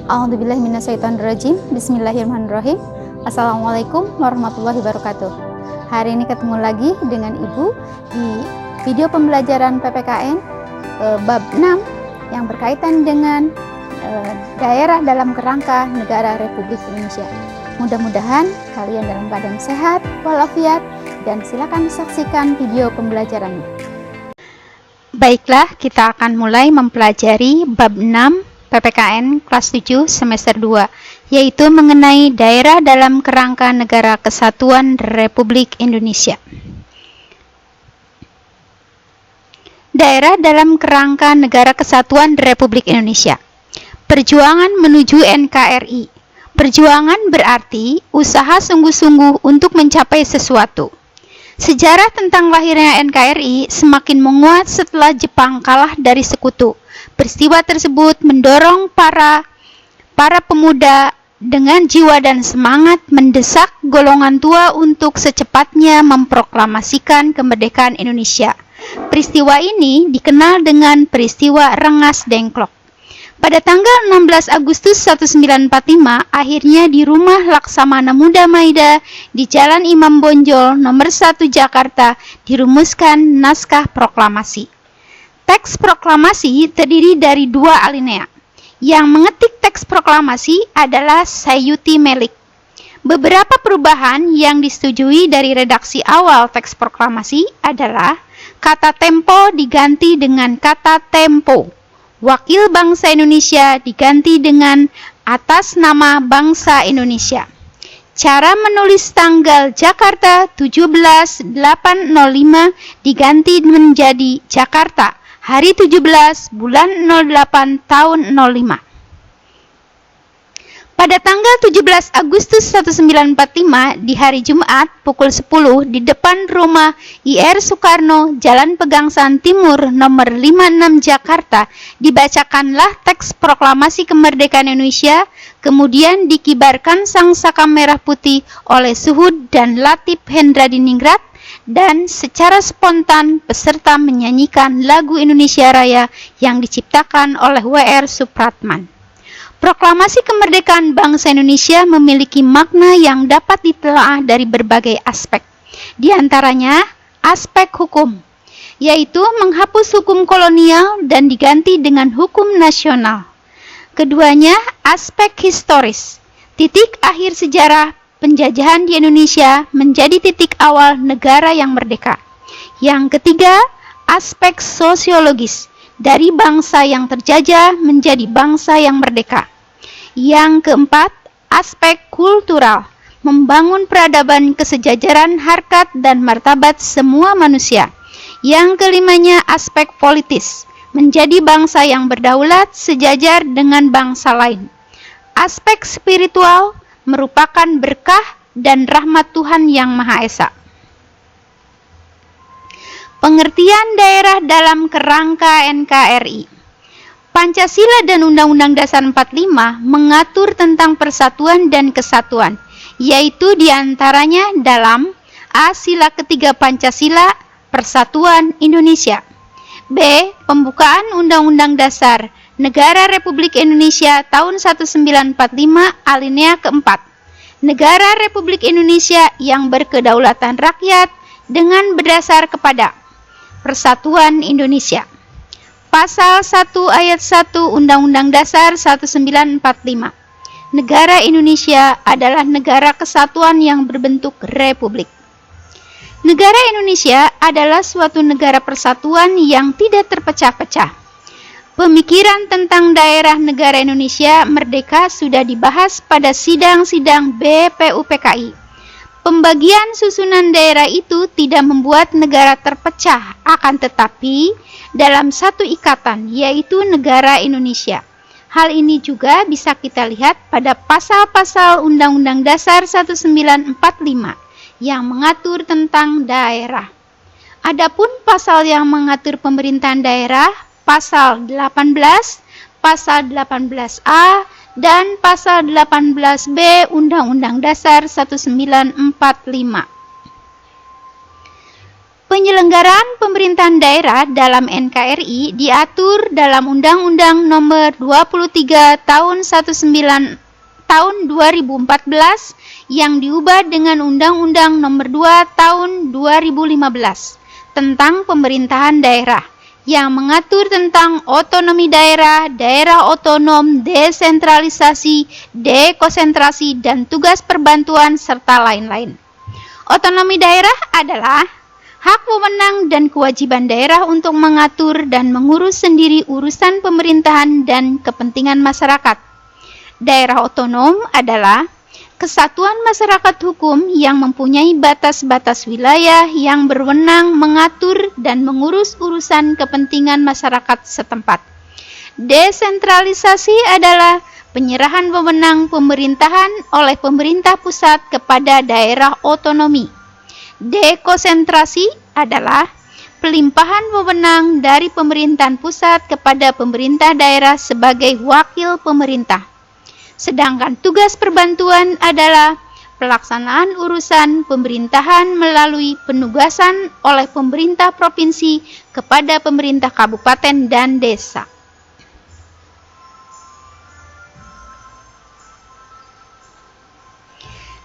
A'udzubillahi minasyaitonirrajim. Bismillahirrahmanirrahim. Assalamualaikum warahmatullahi wabarakatuh. Hari ini ketemu lagi dengan Ibu di video pembelajaran PPKN bab 6 yang berkaitan dengan daerah dalam kerangka negara Republik Indonesia. Mudah-mudahan kalian dalam keadaan sehat walafiat dan silakan saksikan video pembelajarannya. Baiklah, kita akan mulai mempelajari bab 6 PPKN kelas 7 semester 2, yaitu mengenai daerah dalam kerangka negara kesatuan Republik Indonesia. Daerah dalam kerangka negara kesatuan Republik Indonesia. Perjuangan menuju NKRI. Perjuangan berarti usaha sungguh-sungguh untuk mencapai sesuatu. Sejarah tentang lahirnya NKRI semakin menguat setelah Jepang kalah dari sekutu. Peristiwa tersebut mendorong para pemuda dengan jiwa dan semangat mendesak golongan tua untuk secepatnya memproklamasikan kemerdekaan Indonesia. Peristiwa ini dikenal dengan peristiwa Rengas Dengklok. Pada tanggal 16 Agustus 1945, akhirnya di rumah Laksamana Muda Maida di Jalan Imam Bonjol nomor 1 Jakarta dirumuskan naskah proklamasi. Teks proklamasi terdiri dari 2 alinea. Yang mengetik teks proklamasi adalah Sayuti Melik. Beberapa perubahan yang disetujui dari redaksi awal teks proklamasi adalah kata tempo diganti dengan kata tempo. Wakil bangsa Indonesia diganti dengan atas nama bangsa Indonesia. Cara menulis tanggal Jakarta 17/8/05 diganti menjadi Jakarta hari 17 bulan 08 tahun 05. Pada tanggal 17 Agustus 1945 di hari Jumat pukul 10 di depan rumah IR Soekarno, Jalan Pegangsaan Timur nomor 56 Jakarta, dibacakanlah teks proklamasi kemerdekaan Indonesia, kemudian dikibarkan sangsaka merah putih oleh Suhud dan Latif Hendradiningrat, dan secara spontan peserta menyanyikan lagu Indonesia Raya yang diciptakan oleh W.R. Supratman. Proklamasi kemerdekaan bangsa Indonesia memiliki makna yang dapat ditelaah dari berbagai aspek. Di antaranya, aspek hukum, yaitu menghapus hukum kolonial dan diganti dengan hukum nasional. Keduanya, aspek historis, titik akhir sejarah penjajahan di Indonesia menjadi titik awal negara yang merdeka. Yang ketiga, aspek sosiologis, dari bangsa yang terjajah menjadi bangsa yang merdeka. Yang keempat, aspek kultural, membangun peradaban kesejajaran harkat dan martabat semua manusia. Yang kelimanya, aspek politis, menjadi bangsa yang berdaulat sejajar dengan bangsa lain. Aspek spiritual, merupakan berkah dan rahmat Tuhan Yang Maha Esa. Pengertian daerah dalam kerangka NKRI. Pancasila dan Undang-Undang Dasar 45 mengatur tentang persatuan dan kesatuan, yaitu diantaranya dalam A. Sila ketiga Pancasila, Persatuan Indonesia. B. Pembukaan Undang-Undang Dasar Negara Republik Indonesia tahun 1945 alinea keempat. Negara Republik Indonesia yang berkedaulatan rakyat dengan berdasar kepada Persatuan Indonesia. Pasal 1 ayat 1 Undang-Undang Dasar 1945. Negara Indonesia adalah negara kesatuan yang berbentuk republik. Negara Indonesia adalah suatu negara persatuan yang tidak terpecah-pecah. Pemikiran tentang daerah negara Indonesia merdeka sudah dibahas pada sidang-sidang BPUPKI. Pembagian susunan daerah itu tidak membuat negara terpecah, akan tetapi dalam satu ikatan, yaitu negara Indonesia. Hal ini juga bisa kita lihat pada pasal-pasal Undang-Undang Dasar 1945 yang mengatur tentang daerah. Adapun pasal yang mengatur pemerintahan daerah, pasal 18, pasal 18A, dan pasal 18B Undang-Undang Dasar 1945. Penyelenggaraan pemerintahan daerah dalam NKRI diatur dalam Undang-Undang Nomor 23 tahun 2014 yang diubah dengan Undang-Undang Nomor 2 tahun 2015 tentang pemerintahan daerah yang mengatur tentang otonomi daerah, daerah otonom, desentralisasi, dekonsentrasi, dan tugas perbantuan serta lain-lain. Otonomi daerah adalah hak wewenang dan kewajiban daerah untuk mengatur dan mengurus sendiri urusan pemerintahan dan kepentingan masyarakat. Daerah otonom adalah kesatuan masyarakat hukum yang mempunyai batas-batas wilayah yang berwenang mengatur dan mengurus urusan kepentingan masyarakat setempat. Desentralisasi adalah penyerahan wewenang pemerintahan oleh pemerintah pusat kepada daerah otonomi. Dekonsentrasi adalah pelimpahan wewenang dari pemerintahan pusat kepada pemerintah daerah sebagai wakil pemerintah. Sedangkan tugas perbantuan adalah pelaksanaan urusan pemerintahan melalui penugasan oleh pemerintah provinsi kepada pemerintah kabupaten dan desa.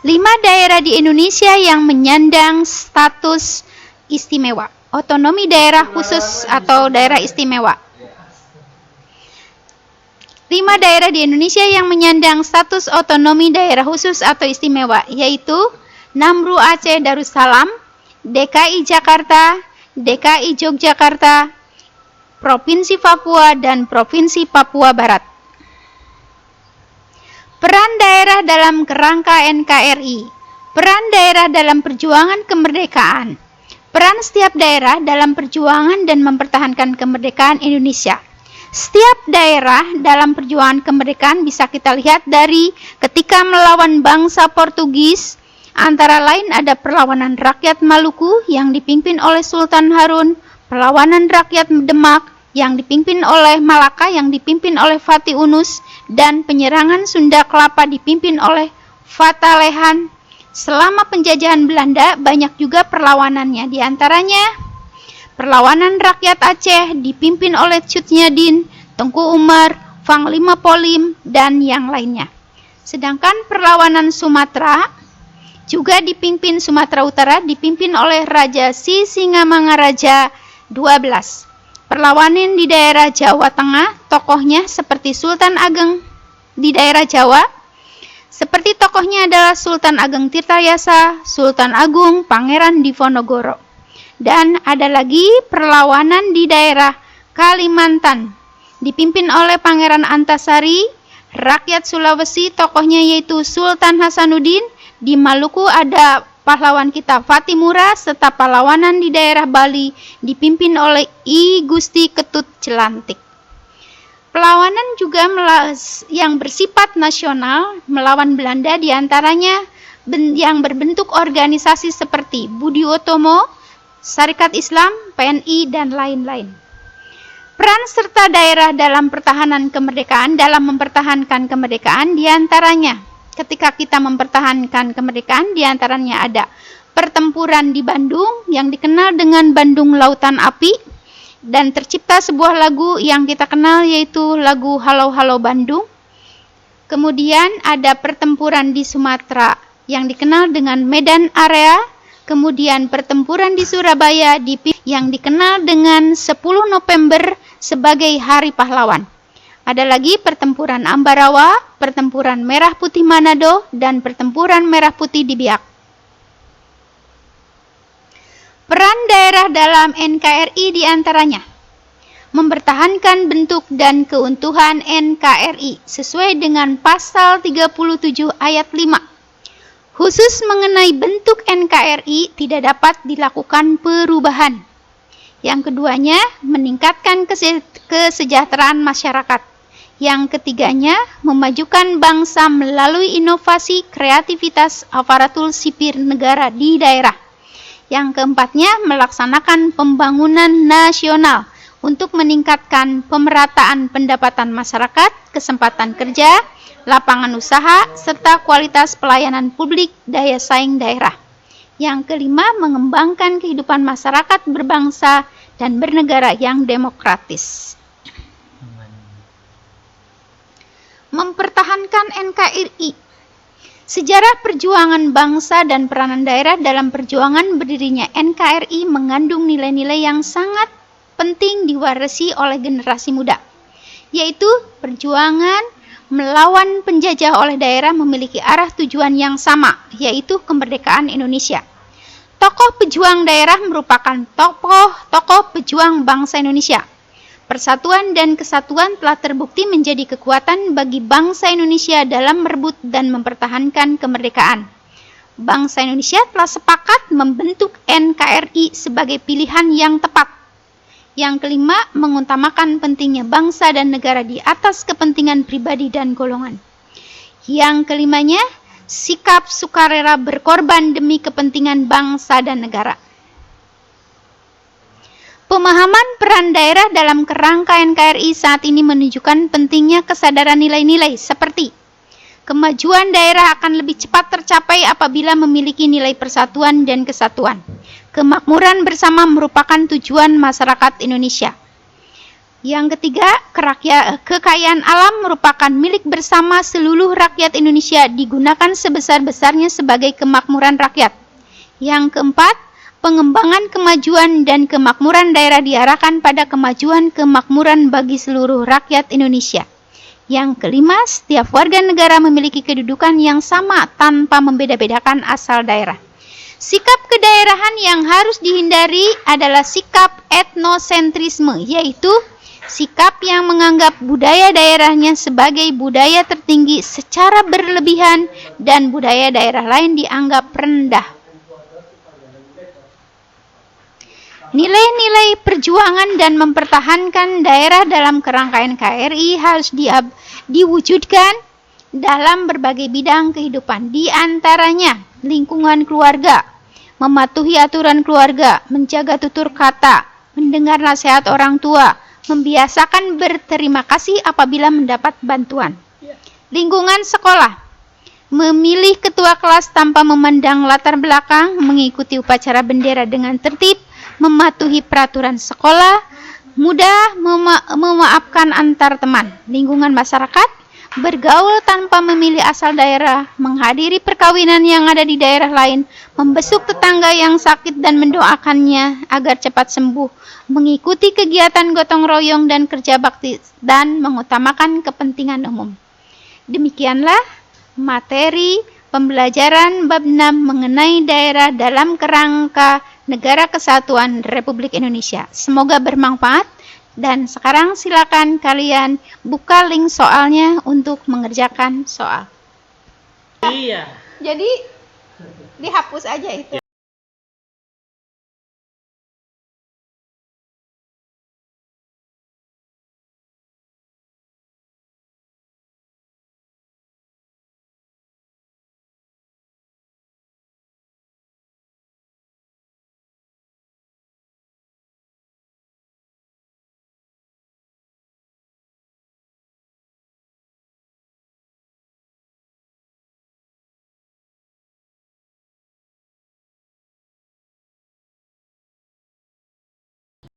Lima daerah di Indonesia yang menyandang status istimewa, otonomi daerah khusus atau daerah istimewa. 5 daerah di Indonesia yang menyandang status otonomi daerah khusus atau istimewa, yaitu Namru Aceh Darussalam, DKI Jakarta, DKI Yogyakarta, Provinsi Papua, dan Provinsi Papua Barat. Peran daerah dalam kerangka NKRI. Peran daerah dalam perjuangan kemerdekaan. Peran setiap daerah dalam perjuangan dan mempertahankan kemerdekaan Indonesia. Setiap daerah dalam perjuangan kemerdekaan bisa kita lihat dari ketika melawan bangsa Portugis, antara lain ada perlawanan rakyat Maluku yang dipimpin oleh Sultan Harun, perlawanan rakyat Demak yang dipimpin oleh Malaka yang dipimpin oleh Fatih Unus, dan penyerangan Sunda Kelapa dipimpin oleh Fatalehan. Selama penjajahan Belanda banyak juga perlawanannya, diantaranya perlawanan rakyat Aceh dipimpin oleh Cut Nyadin, Tengku Umar, Panglima Polim, dan yang lainnya. Sedangkan perlawanan Sumatera juga dipimpin Sumatera Utara dipimpin oleh Raja Sisingamangaraja 12. Perlawanan di daerah Jawa Tengah tokohnya seperti Sultan Ageng di daerah Jawa. Seperti tokohnya adalah Sultan Ageng Tirtayasa, Sultan Agung, Pangeran Diponegoro. Dan ada lagi perlawanan di daerah Kalimantan, dipimpin oleh Pangeran Antasari. Rakyat Sulawesi tokohnya yaitu Sultan Hasanuddin. Di Maluku ada pahlawan kita Fatimura, serta perlawanan di daerah Bali dipimpin oleh I Gusti Ketut Jelantik. Perlawanan juga yang bersifat nasional melawan Belanda diantaranya yang berbentuk organisasi seperti Budi Utomo, Syarikat Islam, PNI, dan lain-lain. Peran serta daerah dalam pertahanan kemerdekaan, dalam mempertahankan kemerdekaan diantaranya, ketika kita mempertahankan kemerdekaan diantaranya ada pertempuran di Bandung yang dikenal dengan Bandung Lautan Api, dan tercipta sebuah lagu yang kita kenal yaitu lagu Halo Halo Bandung. Kemudian ada pertempuran di Sumatera yang dikenal dengan Medan Area. Kemudian pertempuran di Surabaya yang dikenal dengan 10 November sebagai Hari Pahlawan. Ada lagi pertempuran Ambarawa, pertempuran Merah Putih Manado, dan pertempuran Merah Putih di Biak. Peran daerah dalam NKRI diantaranya mempertahankan bentuk dan keutuhan NKRI sesuai dengan pasal 37 ayat 5. Khusus mengenai bentuk NKRI tidak dapat dilakukan perubahan. Yang keduanya, meningkatkan kesejahteraan masyarakat. Yang ketiganya, memajukan bangsa melalui inovasi kreativitas aparatur sipil negara di daerah. Yang keempatnya, melaksanakan pembangunan nasional untuk meningkatkan pemerataan pendapatan masyarakat, kesempatan kerja, lapangan usaha, serta kualitas pelayanan publik daya saing daerah. Yang kelima, mengembangkan kehidupan masyarakat berbangsa dan bernegara yang demokratis. Mempertahankan NKRI. Sejarah perjuangan bangsa dan peranan daerah dalam perjuangan berdirinya NKRI mengandung nilai-nilai yang sangat penting diwarisi oleh generasi muda, yaitu perjuangan melawan penjajah oleh daerah memiliki arah tujuan yang sama, yaitu kemerdekaan Indonesia. Tokoh pejuang daerah merupakan tokoh pejuang bangsa Indonesia. Persatuan dan kesatuan telah terbukti menjadi kekuatan bagi bangsa Indonesia dalam merebut dan mempertahankan kemerdekaan. Bangsa Indonesia telah sepakat membentuk NKRI sebagai pilihan yang tepat. Yang kelima, mengutamakan pentingnya bangsa dan negara di atas kepentingan pribadi dan golongan. Yang kelimanya, sikap sukarela berkorban demi kepentingan bangsa dan negara. Pemahaman peran daerah dalam kerangka NKRI saat ini menunjukkan pentingnya kesadaran nilai-nilai seperti kemajuan daerah akan lebih cepat tercapai apabila memiliki nilai persatuan dan kesatuan. Kemakmuran bersama merupakan tujuan masyarakat Indonesia. Yang ketiga, kekayaan alam merupakan milik bersama seluruh rakyat Indonesia, digunakan sebesar-besarnya sebagai kemakmuran rakyat. Yang keempat, pengembangan kemajuan dan kemakmuran daerah diarahkan pada kemajuan kemakmuran bagi seluruh rakyat Indonesia. Yang kelima, setiap warga negara memiliki kedudukan yang sama tanpa membeda-bedakan asal daerah. Sikap kedaerahan yang harus dihindari adalah sikap etnosentrisme, yaitu sikap yang menganggap budaya daerahnya sebagai budaya tertinggi secara berlebihan dan budaya daerah lain dianggap rendah. Nilai-nilai perjuangan dan mempertahankan daerah dalam kerangka NKRI harus diwujudkan dalam berbagai bidang kehidupan, di antaranya lingkungan keluarga, mematuhi aturan keluarga, menjaga tutur kata, mendengar nasihat orang tua, membiasakan berterima kasih apabila mendapat bantuan. Lingkungan sekolah, memilih ketua kelas tanpa memandang latar belakang, mengikuti upacara bendera dengan tertib, mematuhi peraturan sekolah, mudah memaafkan antar teman. Lingkungan masyarakat, bergaul tanpa memilih asal daerah, menghadiri perkawinan yang ada di daerah lain, membesuk tetangga yang sakit dan mendoakannya agar cepat sembuh, mengikuti kegiatan gotong royong dan kerja bakti, dan mengutamakan kepentingan umum. Demikianlah materi pembelajaran bab 6 mengenai daerah dalam kerangka Negara Kesatuan Republik Indonesia. Semoga bermanfaat. Dan sekarang silakan kalian buka link soalnya untuk mengerjakan soal. Iya. Jadi dihapus aja itu.